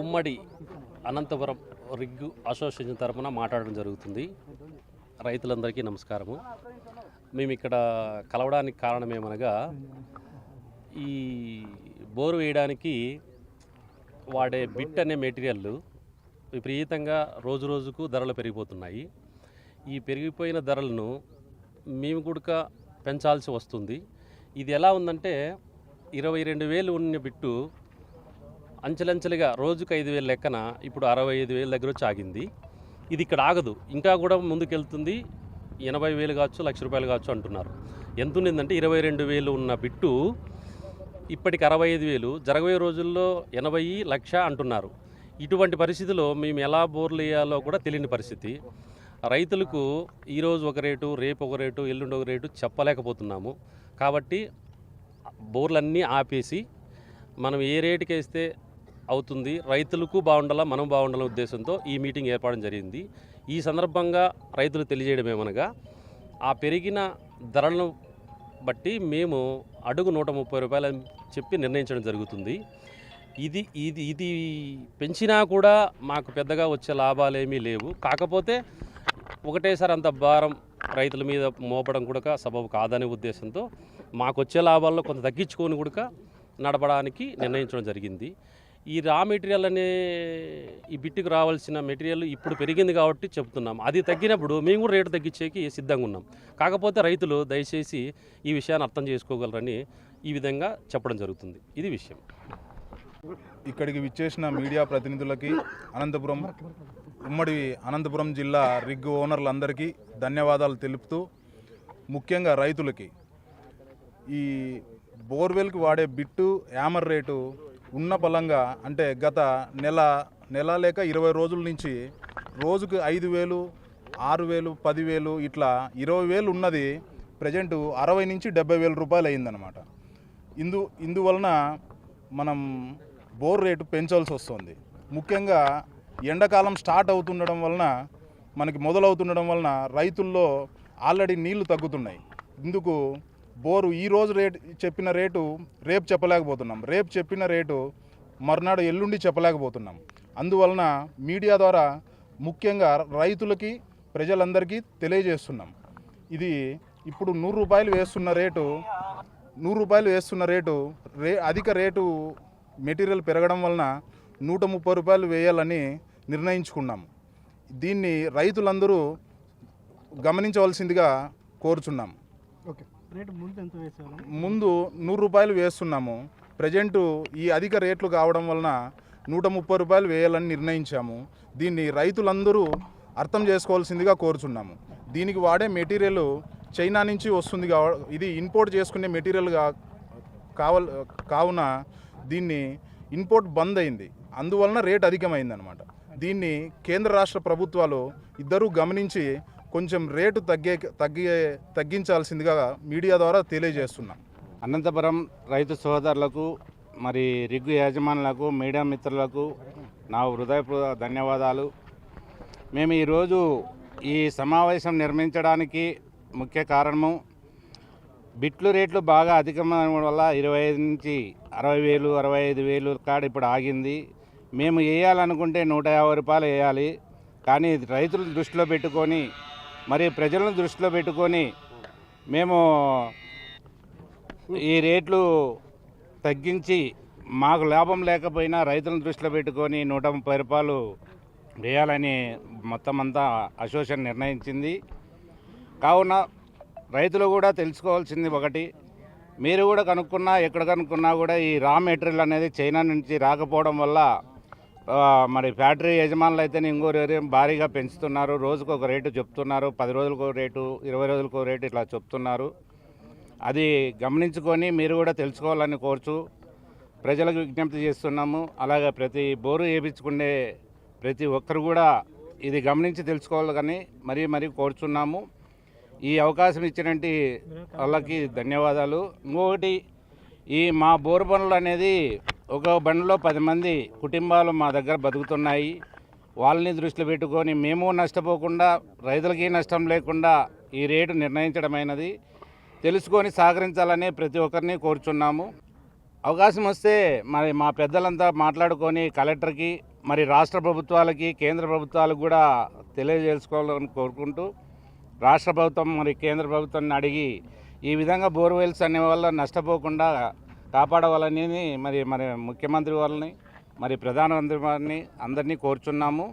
ఉమ్మడి అనంతపురం రిగ్గు అసోసియేషన్ తరఫున మాట్లాడడం జరుగుతుంది. రైతులందరికీ నమస్కారము. మేము ఇక్కడ కలవడానికి కారణం ఏమనగా, ఈ బోరు వేయడానికి వాడే బిట్ అనే మెటీరియల్ విపరీతంగా రోజు రోజుకు ధరలు పెరిగిపోతున్నాయి. ఈ పెరిగిపోయిన ధరలను మేము కూడా పెంచాల్సి వస్తుంది. ఇది ఎలా ఉందంటే 22,000 ఉన్న బిట్టు అంచెలంచెలుగా రోజుకు 5,000 లెక్కన ఇప్పుడు 65,000 దగ్గర వచ్చి ఆగింది. ఇది ఇక్కడ ఆగదు, ఇంకా కూడా ముందుకెళ్తుంది. 80,000 కావచ్చు, ₹1,00,000 కావచ్చు అంటున్నారు. ఎంత ఉన్నిందంటే 22,000 ఉన్న బిట్టు ఇప్పటికి 65,000, జరగబోయే రోజుల్లో 80, 1,00,000 అంటున్నారు. ఇటువంటి పరిస్థితిలో మేము ఎలా బోర్లు వేయాలో కూడా తెలియని పరిస్థితి. రైతులకు ఈరోజు ఒక రేటు, రేపు ఒక రేటు, ఎల్లుండి ఒక రేటు చెప్పలేకపోతున్నాము. కాబట్టి బోర్లన్నీ ఆపేసి మనం ఏ రేటుకి వేస్తే అవుతుంది, రైతులకు బాగుండాలా, మనం బాగుండాలనే ఉద్దేశంతో ఈ మీటింగ్ ఏర్పడడం జరిగింది. ఈ సందర్భంగా రైతులు తెలియజేయడం ఏమనగా, ఆ పెరిగిన ధరలను బట్టి మేము అడుగు ₹130 అని చెప్పి నిర్ణయించడం జరుగుతుంది. ఇది ఇది ఇది పెంచినా కూడా మాకు పెద్దగా వచ్చే లాభాలేమీ లేవు. కాకపోతే ఒకటేసారి అంత భారం రైతుల మీద మోపడం కూడా సబబు కాదనే ఉద్దేశంతో మాకు వచ్చే లాభాల్లో కొంత తగ్గించుకొని కూడా నడపడానికి నిర్ణయించడం జరిగింది. ఈ రా మెటీరియల్ అనే ఈ బిట్టుకు రావాల్సిన మెటీరియల్ ఇప్పుడు పెరిగింది కాబట్టి చెప్తున్నాం. అది తగ్గినప్పుడు మేము కూడా రేటు తగ్గించేకి సిద్ధంగా ఉన్నాం. కాకపోతే రైతులు దయచేసి ఈ విషయాన్ని అర్థం చేసుకోగలరని ఈ విధంగా చెప్పడం జరుగుతుంది. ఇది విషయం. ఇక్కడికి విచ్చేసిన మీడియా ప్రతినిధులకి, ఉమ్మడి అనంతపురం జిల్లా రిగ్ ఓనర్లందరికీ ధన్యవాదాలు తెలుపుతూ, ముఖ్యంగా రైతులకి ఈ బోర్వెల్కి వాడే బిట్టు యామర్ రేటు ఉన్న బలంగా, అంటే గత నెల లేక 20 రోజుల నుంచి రోజుకు 5,000, 6,000, 10,000 ఇట్లా 20,000 ఉన్నది ప్రజెంటు 60 నుంచి 70,000 రూపాయలు అయిందనమాట. ఇందువలన మనం బోర్ రేటు పెంచాల్సి వస్తుంది. ముఖ్యంగా ఎండాకాలం స్టార్ట్ అవుతుండడం వలన, మనకి మొదలవుతుండడం వలన రైతుల్లో ఆల్రెడీ నీళ్లు తగ్గుతున్నాయి. ఇందుకు బోరు ఈరోజు చెప్పిన రేటు రేపు చెప్పలేకపోతున్నాం, రేపు చెప్పిన రేటు మర్నాడు ఎల్లుండి చెప్పలేకపోతున్నాం. అందువలన మీడియా ద్వారా ముఖ్యంగా రైతులకి, ప్రజలందరికీ తెలియజేస్తున్నాం. ఇది ఇప్పుడు ₹100 వేస్తున్న రేటు అధిక రేటు మెటీరియల్ పెరగడం వలన ₹130 వేయాలని నిర్ణయించుకున్నాము. దీన్ని రైతులందరూ గమనించవలసిందిగా కోరుచున్నాం. ముందు ₹100 వేస్తున్నాము. ప్రజెంటు ఈ అధిక రేట్లు కావడం వలన ₹130 వేయాలని నిర్ణయించాము. దీన్ని రైతులందరూ అర్థం చేసుకోవాల్సిందిగా కోరుచున్నాము. దీనికి వాడే మెటీరియల్ చైనా నుంచి వస్తుంది, ఇది ఇంపోర్ట్ చేసుకునే మెటీరియల్ కావున దీన్ని ఇంపోర్ట్ బంద్ అయింది. అందువలన రేట్ అధికమైందనమాట. దీన్ని కేంద్ర రాష్ట్ర ప్రభుత్వాలు ఇద్దరూ గమనించి కొంచెం రేటు తగ్గించాల్సిందిగా మీడియా ద్వారా తెలియజేస్తున్నాం. అనంతపురం రైతు సోదరులకు, మరి రిగ్గు యాజమానులకు, మీడియా మిత్రులకు నా హృదయపూర్వక ధన్యవాదాలు. మేము ఈరోజు ఈ సమావేశం నిర్మించడానికి ముఖ్య కారణము, బిట్లు రేట్లు బాగా అధికమైన వల్ల 25 నుంచి 60,000, 65,000 కాడ ఇప్పుడు ఆగింది. మేము వేయాలనుకుంటే ₹150 వేయాలి. కానీ రైతులను దృష్టిలో పెట్టుకొని, మరి ప్రజలను దృష్టిలో పెట్టుకొని మేము ఈ రేట్లు తగ్గించి, మాకు లాభం లేకపోయినా రైతులను దృష్టిలో పెట్టుకొని ₹130 వేయాలని మొత్తం అంతా అసోసియేషన్ నిర్ణయించింది. కావున రైతులు కూడా తెలుసుకోవాల్సింది ఒకటి, మీరు కూడా కనుక్కున్నా, ఎక్కడ కనుక్కున్నా కూడా ఈ రా మెటీరియల్ అనేది చైనా నుంచి రాకపోవడం వల్ల మరి ఫ్యాక్టరీ యజమానులు అయితే ఇంకో రేటు భారీగా పెంచుతున్నారు. రోజుకు ఒక రేటు చెప్తున్నారు, 10 రోజులకు రేటు, 20 రోజులకు రేటు ఇట్లా చెప్తున్నారు. అది గమనించుకొని మీరు కూడా తెలుసుకోవాలని కోరుచు ప్రజలకు విజ్ఞప్తి చేస్తున్నాము. అలాగే ప్రతి బోరు వేయించుకునే ప్రతి ఒక్కరు కూడా ఇది గమనించి తెలుసుకోవాలని మరీ కోరుచున్నాము. ఈ అవకాశం ఇచ్చినట్టు వాళ్ళకి ధన్యవాదాలు. ఇంకొకటి, ఈ మా బోరు పనులు అనేది ఒక బండిలో 10 మంది కుటుంబాలు మా దగ్గర బతుకుతున్నాయి. వాళ్ళని దృష్టిలో పెట్టుకొని మేము నష్టపోకుండా, రైతులకి నష్టం లేకుండా ఈ రేటు నిర్ణయించడమైనది. తెలుసుకొని సహకరించాలని ప్రతి ఒక్కరిని కోరుచున్నాము. అవకాశం వస్తే మరి మా పెద్దలంతా మాట్లాడుకొని కలెక్టర్కి మరి రాష్ట్ర ప్రభుత్వాలకి కేంద్ర ప్రభుత్వాలకు కూడా తెలియజేసుకోవాలని కోరుకుంటూ రాష్ట్ర ప్రభుత్వం మరి కేంద్ర ప్రభుత్వాన్ని అడిగి ఈ విధంగా బోర్వెల్స్ అనే వల్ల నష్టపోకుండా కాపాడవాలని మరి ముఖ్యమంత్రి వాళ్ళని మరి ప్రధానమంత్రి వారిని అందరినీ కోరుచున్నాము.